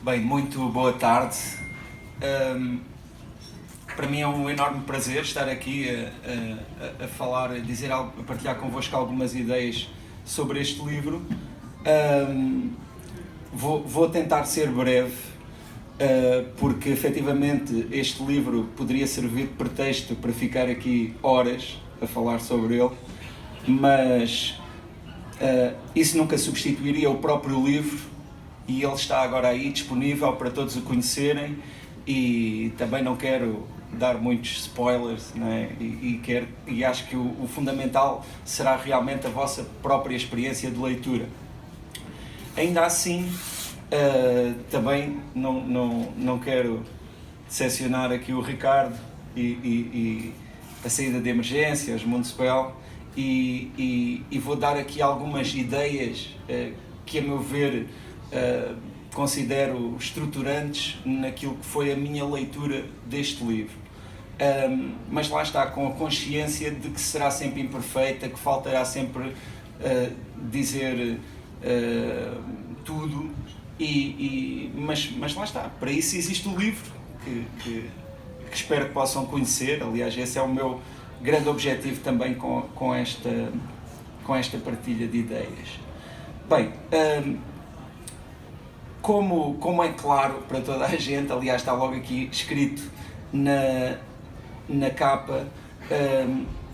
Bem, muito boa tarde. Para mim é um enorme prazer estar aqui a falar, a partilhar convosco algumas ideias sobre este livro. Vou tentar ser breve, porque efetivamente este livro poderia servir de pretexto para ficar aqui horas a falar sobre ele, mas isso nunca substituiria o próprio livro, e ele está agora aí disponível para todos o conhecerem, e também não quero dar muitos spoilers, não é? E acho que o fundamental será realmente a vossa própria experiência de leitura. Ainda assim, também não quero decepcionar aqui o Ricardo e a saída de emergência, os Municipal, e vou dar aqui algumas ideias que, a meu ver, considero estruturantes naquilo que foi a minha leitura deste livro. Mas lá está, com a consciência de que será sempre imperfeita, que faltará sempre dizer tudo, mas lá está, para isso existe o livro, que espero que possam conhecer. Aliás, esse é o meu grande objetivo também com esta partilha de ideias. Bem, como é claro para toda a gente, aliás está logo aqui escrito na capa,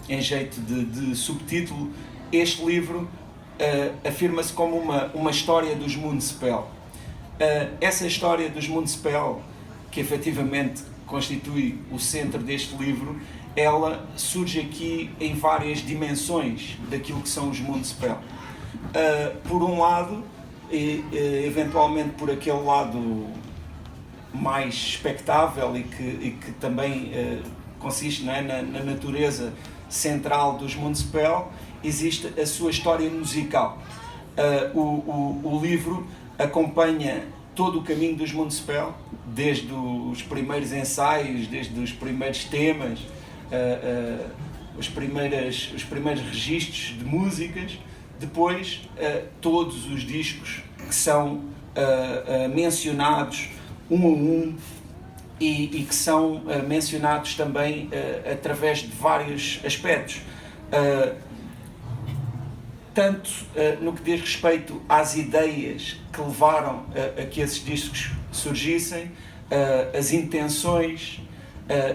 em jeito de subtítulo, este livro afirma-se como uma história dos Municipal. Essa história dos Municipal, que efetivamente constitui o centro deste livro, ela surge aqui em várias dimensões daquilo que são os Municipal. Por um lado, eventualmente por aquele lado mais expectável e que também consiste, não é, na natureza central dos Municipal, existe a sua história musical. O livro acompanha todo o caminho dos Municipal, desde os primeiros ensaios, desde os primeiros temas, os primeiros registros de músicas, depois todos os discos que são mencionados um a um, e que são mencionados também através de vários aspectos, tanto no que diz respeito às ideias que levaram a que esses discos surgissem, as intenções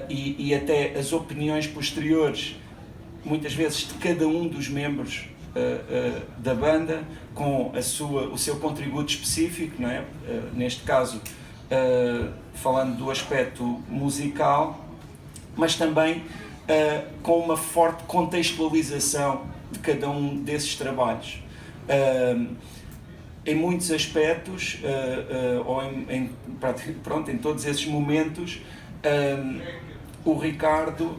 e até as opiniões posteriores, muitas vezes de cada um dos membros da banda, com o seu contributo específico, não é? Neste caso, falando do aspecto musical, mas também com uma forte contextualização de cada um desses trabalhos. Em muitos aspectos, ou em todos esses momentos, o Ricardo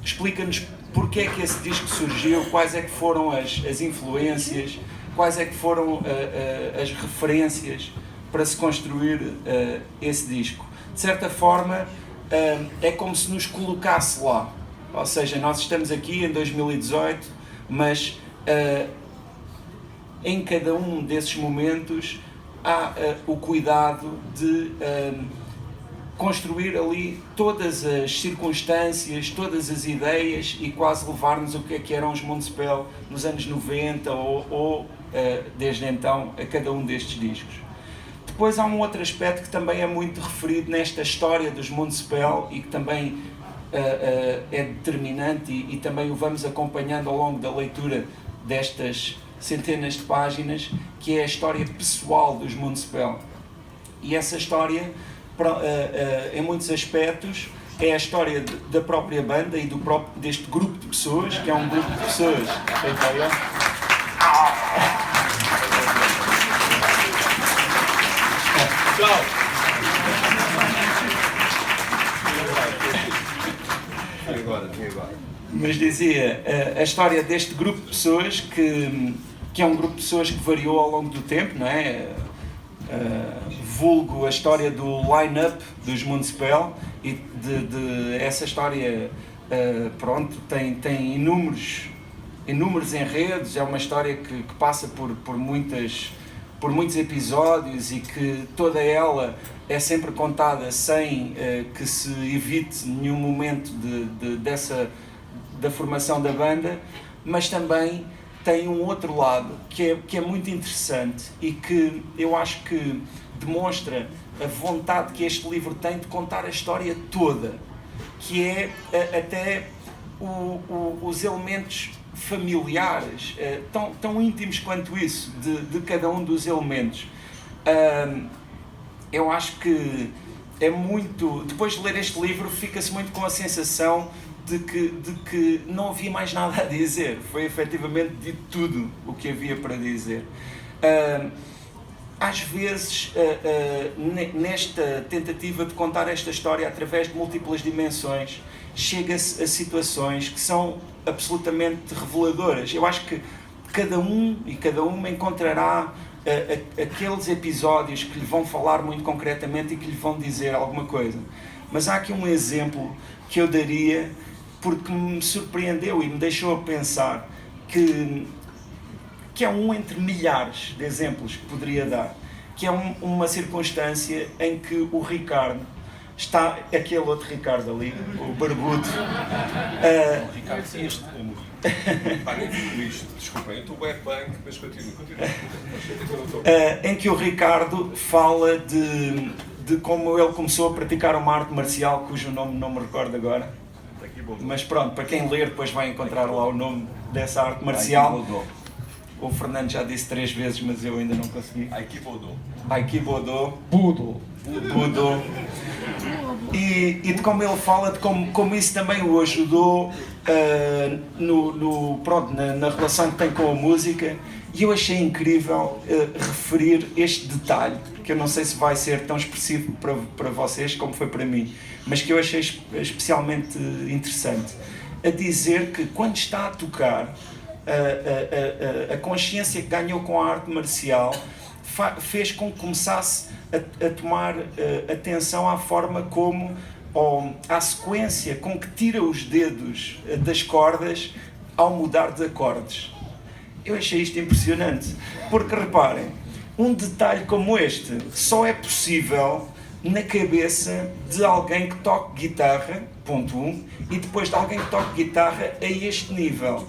explica-nos porque é que esse disco surgiu, quais é que foram as influências, quais é que foram as referências para se construir esse disco. De certa forma, é como se nos colocasse lá, ou seja, nós estamos aqui em 2018, mas em cada um desses momentos há o cuidado de construir ali todas as circunstâncias, todas as ideias, e quase levar-nos o que é que eram os Municipal nos anos 90 ou desde então a cada um destes discos. Depois há um outro aspecto que também é muito referido nesta história dos Municipal e que também é determinante, e também o vamos acompanhando ao longo da leitura destas centenas de páginas, que é a história pessoal dos Municipal. E essa história, em muitos aspectos, é a história da própria banda e deste grupo de pessoas, que é um grupo de pessoas. Mas dizia, a história deste grupo de pessoas, que é um grupo de pessoas que variou ao longo do tempo, não é? Vulgo a história do line-up dos Municipal, e de essa história, tem inúmeros inúmeros enredos, é uma história que passa por muitos episódios e que toda ela é sempre contada sem que se evite nenhum momento da formação da banda, mas também tem um outro lado que é muito interessante e que eu acho que demonstra a vontade que este livro tem de contar a história toda, que é até os elementos familiares, tão íntimos quanto isso, de cada um dos elementos. Eu acho que é muito... Depois de ler este livro, fica-se muito com a sensação de que não havia mais nada a dizer. Foi efetivamente dito tudo o que havia para dizer. Às vezes, nesta tentativa de contar esta história através de múltiplas dimensões, chega-se a situações que são absolutamente reveladoras. Eu acho que cada um e cada uma encontrará aqueles episódios que lhe vão falar muito concretamente e que lhe vão dizer alguma coisa. Mas há aqui um exemplo que eu daria porque me surpreendeu e me deixou a pensar que é um entre milhares de exemplos que poderia dar, que é uma circunstância em que o Ricardo está, aquele outro Ricardo ali, o barbudo. O Ricardo, este como isto, desculpem, eu estou bem punk, mas continua. Em que o Ricardo fala de como ele começou a praticar uma arte marcial, cujo nome não me recordo agora. Mas pronto, para quem ler depois vai encontrar lá o nome dessa arte marcial. O Fernando já disse 3 vezes, mas eu ainda não consegui. Aikido. Budo. E de como ele fala, de como isso também o ajudou na relação que tem com a música. E eu achei incrível referir este detalhe, que eu não sei se vai ser tão expressivo para vocês como foi para mim, mas que eu achei especialmente interessante. A dizer que quando está a tocar, a consciência que ganhou com a arte marcial fez com que começasse a tomar atenção à forma como, ou à sequência com que tira os dedos das cordas ao mudar de acordes. Eu achei isto impressionante, porque reparem, um detalhe como este só é possível na cabeça de alguém que toque guitarra, ponto 1, e depois de alguém que toque guitarra a este nível.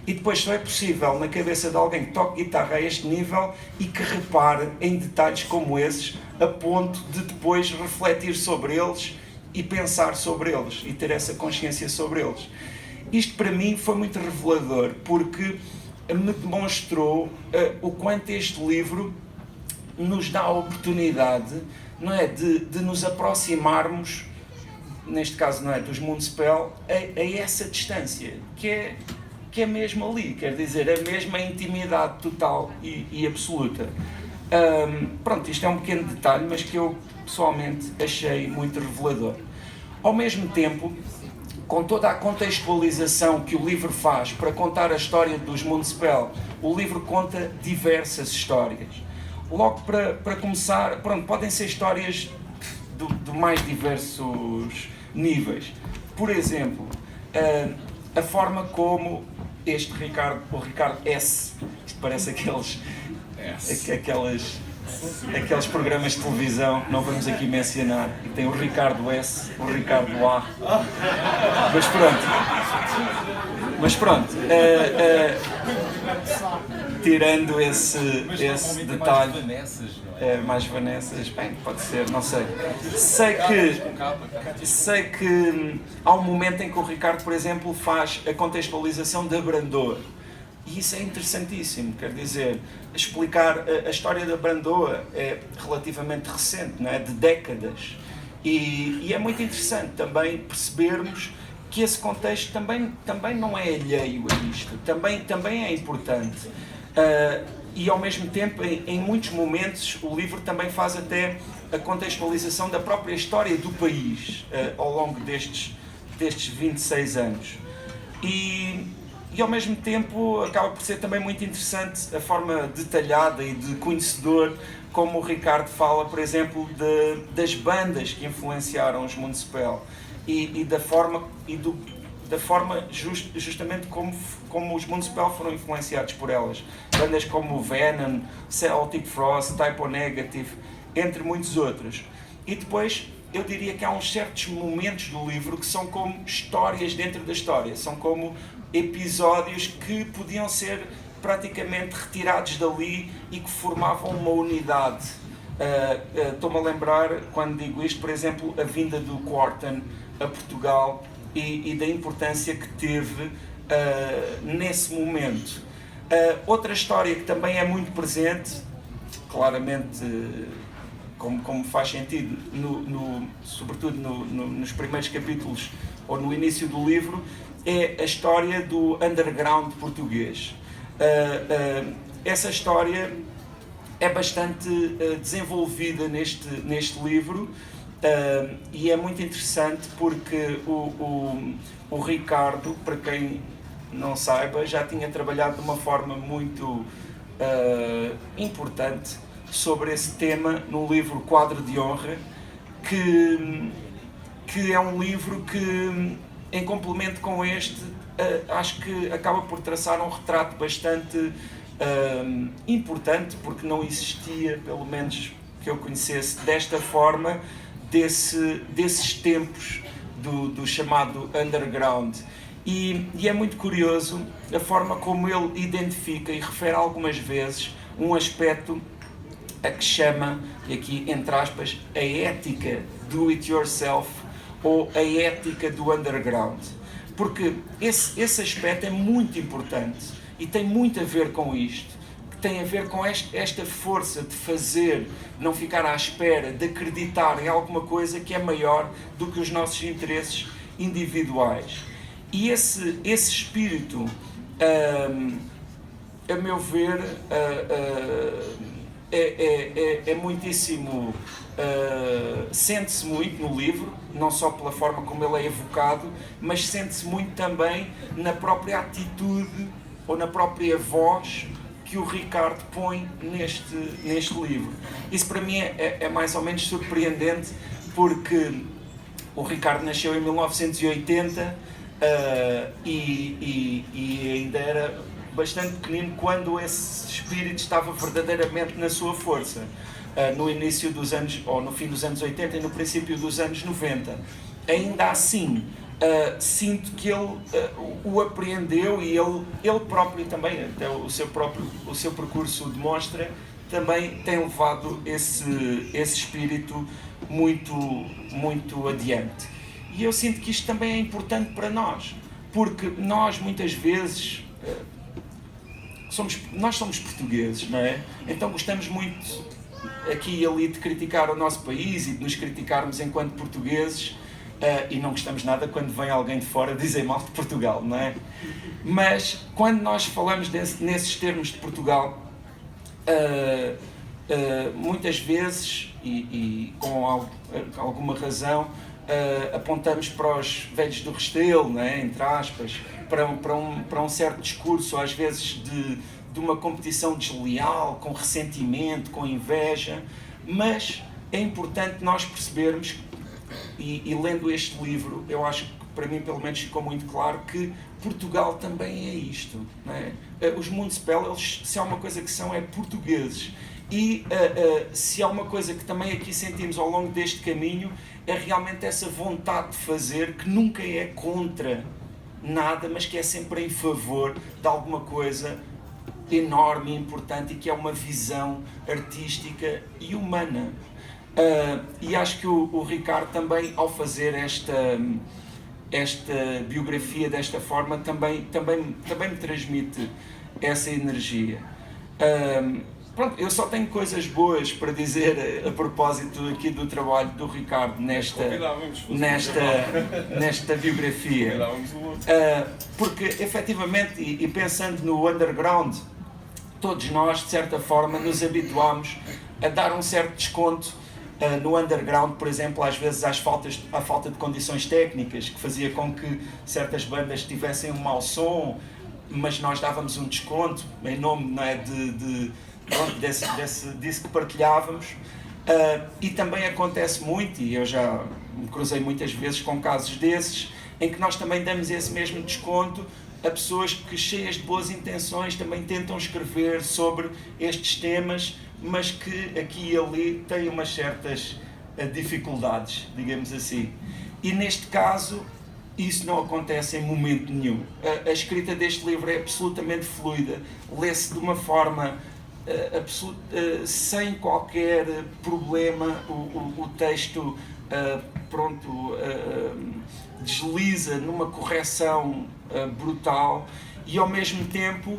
E depois só é possível na cabeça de alguém que toque guitarra a este nível e que repare em detalhes como esses, a ponto de depois refletir sobre eles e pensar sobre eles e ter essa consciência sobre eles. Isto para mim foi muito revelador, porque me demonstrou o quanto este livro nos dá a oportunidade, não é, de nos aproximarmos, neste caso, não é, dos Moonspell, a essa distância, que é mesmo ali, quer dizer, a mesma intimidade total e absoluta. Pronto, isto é um pequeno detalhe, mas que eu pessoalmente achei muito revelador. Ao mesmo tempo, com toda a contextualização que o livro faz para contar a história dos Moonspell, o livro conta diversas histórias. Logo para começar, pronto, podem ser histórias de mais diversos níveis. Por exemplo, a forma como este Ricardo, o Ricardo S, isto parece aqueles programas de televisão, não vamos aqui mencionar, e tem o Ricardo S, o Ricardo A, mas pronto, tirando esse detalhe, mais Vanessas, bem, pode ser, não sei. Sei que há um momento em que o Ricardo, por exemplo, faz a contextualização da Brandoa. E isso é interessantíssimo, quer dizer, explicar a história da Brandoa é relativamente recente, não é? De décadas. E é muito interessante também percebermos que esse contexto também não é alheio a isto, também é importante. E ao mesmo tempo, em muitos momentos, o livro também faz até a contextualização da própria história do país ao longo destes 26 anos. E ao mesmo tempo acaba por ser também muito interessante a forma detalhada e de conhecedor como o Ricardo fala, por exemplo, das bandas que influenciaram os Moonspell e da forma e da forma justamente como os Municipal foram influenciados por elas. Bandas como Venom, Celtic Frost, Type O Negative, entre muitos outros. E depois eu diria que há uns certos momentos do livro que são como histórias dentro da história, são como episódios que podiam ser praticamente retirados dali e que formavam uma unidade. Estou-me a lembrar, quando digo isto, por exemplo, a vinda do Quarten a Portugal e da importância que teve nesse momento. Outra história que também é muito presente, claramente, como faz sentido, sobretudo nos primeiros capítulos ou no início do livro, é a história do underground português. Essa história é bastante desenvolvida neste livro e é muito interessante porque o Ricardo, para quem não saiba, já tinha trabalhado de uma forma muito importante sobre esse tema no livro Quadro de Honra, que é um livro que, em complemento com este, acho que acaba por traçar um retrato bastante importante, porque não existia, pelo menos que eu conhecesse, desta forma, desses tempos do chamado underground. E é muito curioso a forma como ele identifica e refere algumas vezes um aspecto a que chama, e aqui entre aspas, a ética do it yourself ou a ética do underground. Porque esse aspecto é muito importante e tem muito a ver com isto, que tem a ver com esta força de fazer, não ficar à espera, de acreditar em alguma coisa que é maior do que os nossos interesses individuais. E esse espírito, a meu ver, é muitíssimo, sente-se muito no livro, não só pela forma como ele é evocado, mas sente-se muito também na própria atitude ou na própria voz que o Ricardo põe neste livro. Isso para mim é mais ou menos surpreendente, porque o Ricardo nasceu em 1980 e ainda era bastante pequenino quando esse espírito estava verdadeiramente na sua força, no início dos anos, ou no fim dos anos 80 e no princípio dos anos 90. Ainda assim, sinto que ele o apreendeu e ele próprio também, até o seu percurso demonstra, também tem levado esse espírito muito, muito adiante. E eu sinto que isto também é importante para nós, porque nós muitas vezes nós somos portugueses, não é? Então gostamos muito aqui e ali de criticar o nosso país e de nos criticarmos enquanto portugueses, e não gostamos nada quando vem alguém de fora dizer mal de Portugal, não é? Mas quando nós falamos nesses termos de Portugal, muitas vezes, e com alguma razão, apontamos para os velhos do Restelo, não é? Entre aspas, para um certo discurso, às vezes de uma competição desleal, com ressentimento, com inveja, mas é importante nós percebermos, e lendo este livro, eu acho que para mim pelo menos ficou muito claro que Portugal também é isto, não é? Os Municipal, eles, se há uma coisa que são, é portugueses, e se há uma coisa que também aqui sentimos ao longo deste caminho, é realmente essa vontade de fazer, que nunca é contra nada, mas que é sempre em favor de alguma coisa enorme e importante, e que é uma visão artística e humana. E acho que o Ricardo também, ao fazer esta biografia desta forma, também me transmite essa energia. Pronto, eu só tenho coisas boas para dizer a propósito aqui do trabalho do Ricardo nesta biografia. Porque, efetivamente, e pensando no underground, todos nós, de certa forma, nos habituámos a dar um certo desconto no underground, por exemplo, às vezes à falta de condições técnicas, que fazia com que certas bandas tivessem um mau som, mas nós dávamos um desconto em nome, não é, disso que partilhávamos. E também acontece muito, e eu já me cruzei muitas vezes com casos desses, em que nós também damos esse mesmo desconto a pessoas que, cheias de boas intenções, também tentam escrever sobre estes temas, mas que aqui e ali têm umas certas dificuldades, digamos assim. E neste caso, isso não acontece em momento nenhum. A escrita deste livro é absolutamente fluida, lê-se de uma forma sem qualquer problema, o texto desliza numa correção brutal e ao mesmo tempo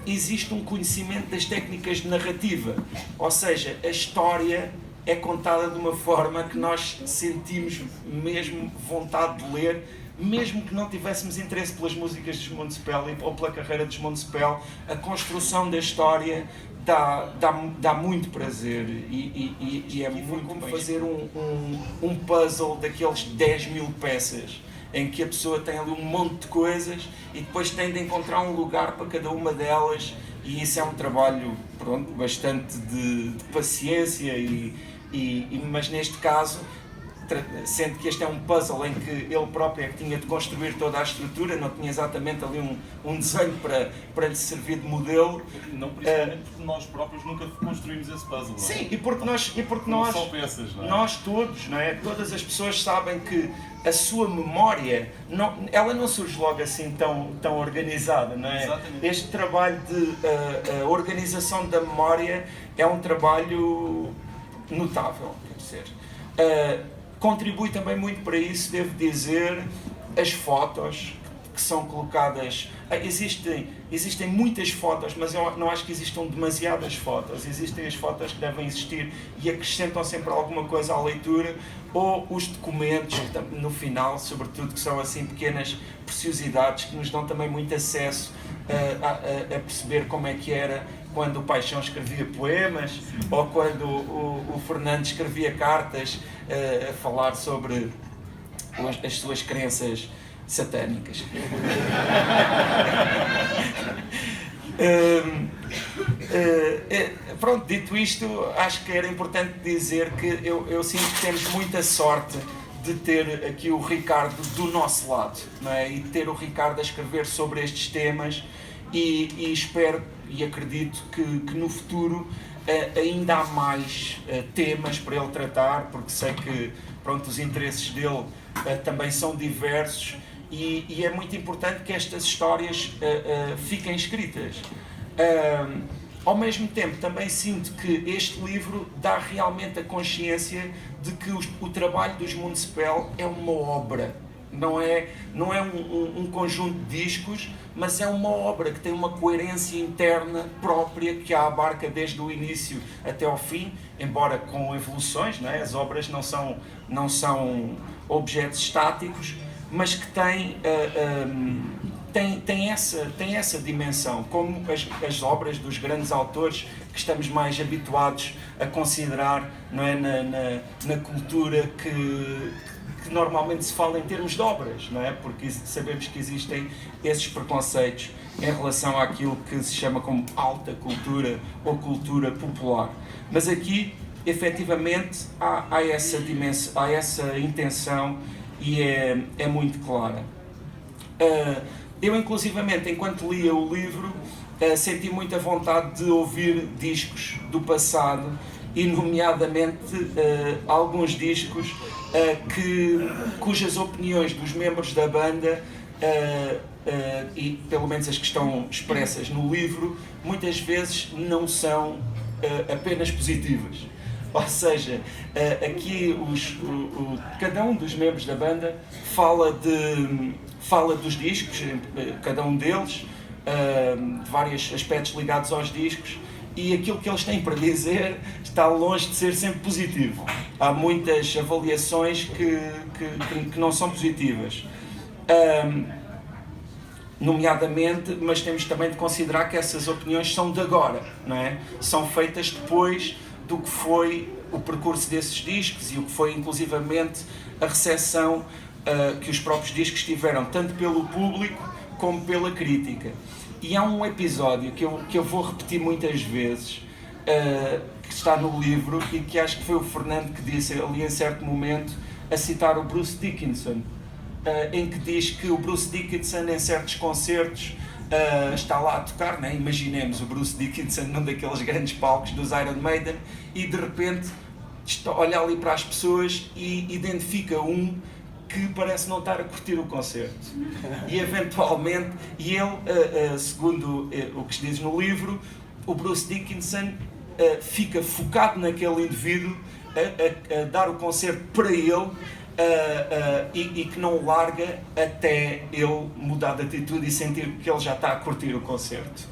existe um conhecimento das técnicas de narrativa, ou seja, a história é contada de uma forma que nós sentimos mesmo vontade de ler, mesmo que não tivéssemos interesse pelas músicas dos Municipal ou pela carreira dos Municipal. A construção da história dá muito prazer e é muito como fazer um puzzle daqueles 10.000 peças, em que a pessoa tem ali um monte de coisas e depois tem de encontrar um lugar para cada uma delas, e isso é um trabalho bastante de paciência, mas neste caso, sendo que este é um puzzle em que ele próprio é que tinha de construir toda a estrutura, não tinha exatamente ali um desenho para lhe servir de modelo. Não, principalmente porque nós próprios nunca construímos esse puzzle, não é? Sim, e porque nós só peças, não é? Nós todos, não é? Todas as pessoas sabem que a sua memória, ela não surge logo assim tão organizada, não é? Exatamente. Este trabalho de organização da memória é um trabalho notável, quer dizer. Contribui também muito para isso, devo dizer, as fotos que são colocadas. Existem muitas fotos, mas eu não acho que existam demasiadas fotos. Existem as fotos que devem existir e acrescentam sempre alguma coisa à leitura, ou os documentos, no final, sobretudo, que são assim pequenas preciosidades que nos dão também muito acesso a perceber como é que era quando o Paixão escrevia poemas, ou quando o Fernando escrevia cartas a falar sobre as suas crenças satânicas. Pronto, dito isto, acho que era importante dizer que eu sinto que temos muita sorte de ter aqui o Ricardo do nosso lado, não é? E de ter o Ricardo a escrever sobre estes temas, e espero e acredito que no futuro ainda há mais temas para ele tratar, porque sei que os interesses dele também são diversos, e é muito importante que estas histórias fiquem escritas. Ao mesmo tempo, também sinto que este livro dá realmente a consciência de que o trabalho dos Municipal é uma obra. Não é um conjunto de discos, mas é uma obra que tem uma coerência interna própria, que a abarca desde o início até ao fim, embora com evoluções, não é? As obras não são objetos estáticos, mas que tem essa dimensão, como as obras dos grandes autores que estamos mais habituados a considerar, não é? na cultura que normalmente se fala em termos de obras, não é? Porque sabemos que existem esses preconceitos em relação àquilo que se chama como alta cultura ou cultura popular. Mas aqui, efetivamente, há essa dimensão, há essa intenção, e é muito clara. Eu, inclusivamente, enquanto lia o livro, senti muita vontade de ouvir discos do passado, e nomeadamente alguns discos cujas opiniões dos membros da banda, e pelo menos as que estão expressas no livro, muitas vezes não são apenas positivas. Ou seja, aqui cada um dos membros da banda fala dos discos, cada um deles, de vários aspectos ligados aos discos, e aquilo que eles têm para dizer está longe de ser sempre positivo. Há muitas avaliações que não são positivas. Nomeadamente, mas temos também de considerar que essas opiniões são de agora, não é? São feitas depois do que foi o percurso desses discos e o que foi inclusivamente a recepção que os próprios discos tiveram, tanto pelo público como pela crítica. E há um episódio que eu vou repetir muitas vezes, que está no livro, e que acho que foi o Fernando que disse ali em certo momento, a citar o Bruce Dickinson, em que diz que o Bruce Dickinson, em certos concertos, está lá a tocar, né? Imaginemos o Bruce Dickinson num daqueles grandes palcos dos Iron Maiden e de repente olha ali para as pessoas e identifica um que parece não estar a curtir o concerto. E eventualmente, ele, segundo o que se diz no livro, o Bruce Dickinson fica focado naquele indivíduo, a dar o concerto para ele, e que não o larga até ele mudar de atitude e sentir que ele já está a curtir o concerto.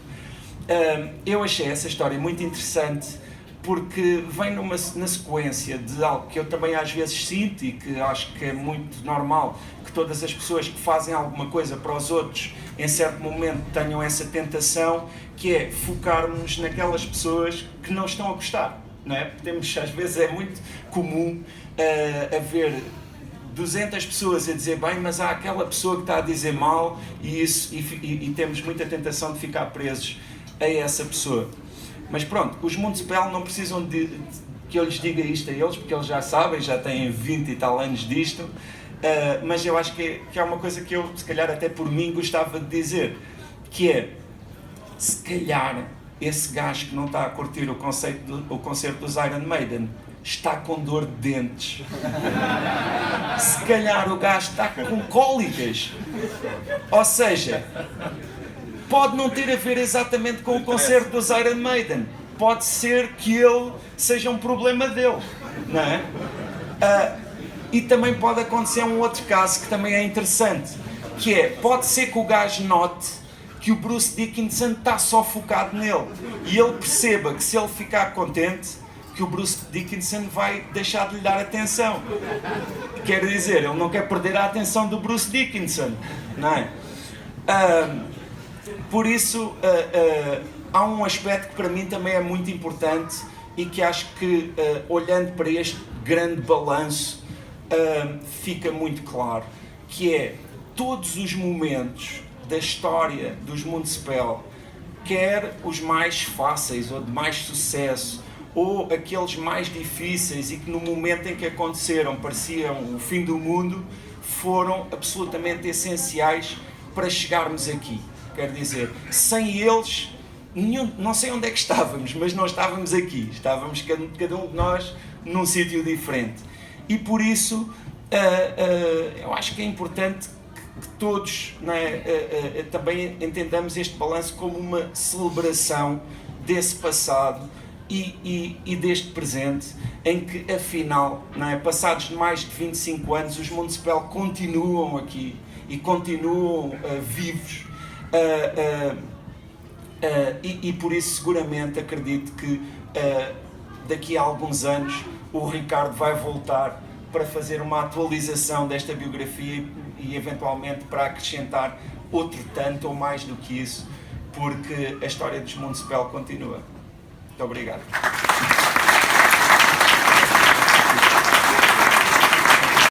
Eu achei essa história muito interessante porque vem na sequência de algo que eu também às vezes sinto e que acho que é muito normal que todas as pessoas que fazem alguma coisa para os outros em certo momento tenham essa tentação, que é focarmos naquelas pessoas que não estão a gostar, não é? Às vezes é muito comum haver 200 pessoas a dizer bem, mas há aquela pessoa que está a dizer mal e temos muita tentação de ficar presos a essa pessoa. Mas pronto, os Municipal não precisam que eu lhes diga isto a eles, porque eles já sabem, já têm 20 e tal anos disto, mas eu acho que é uma coisa que eu, se calhar até por mim, gostava de dizer, que é, se calhar, esse gajo que não está a curtir o concerto dos Iron Maiden está com dor de dentes. Se calhar o gajo está com cólicas. Ou seja, pode não ter a ver exatamente com o concerto dos Iron Maiden. Pode ser que ele seja um problema dele, não é? E também pode acontecer um outro caso que também é interessante, que é, pode ser que o gajo note que o Bruce Dickinson está só focado nele e ele perceba que se ele ficar contente, que o Bruce Dickinson vai deixar de lhe dar atenção. Quer dizer, ele não quer perder a atenção do Bruce Dickinson, não é? Por isso, há um aspecto que para mim também é muito importante e que acho que, olhando para este grande balanço, fica muito claro, que é todos os momentos da história dos Municipal, quer os mais fáceis ou de mais sucesso, ou aqueles mais difíceis e que no momento em que aconteceram pareciam o fim do mundo, foram absolutamente essenciais para chegarmos aqui. Quer dizer, sem eles, não sei onde é que estávamos, mas não estávamos aqui. Estávamos cada um de nós num sítio diferente. E por isso, eu acho que é importante que todos, não é, também entendamos este balanço como uma celebração desse passado e deste presente, em que, afinal, não é, passados mais de 25 anos, os Municipal continuam aqui e continuam vivos. E por isso seguramente acredito que daqui a alguns anos o Ricardo vai voltar para fazer uma atualização desta biografia e eventualmente para acrescentar outro tanto ou mais do que isso, porque a história dos Municipal continua. Muito obrigado.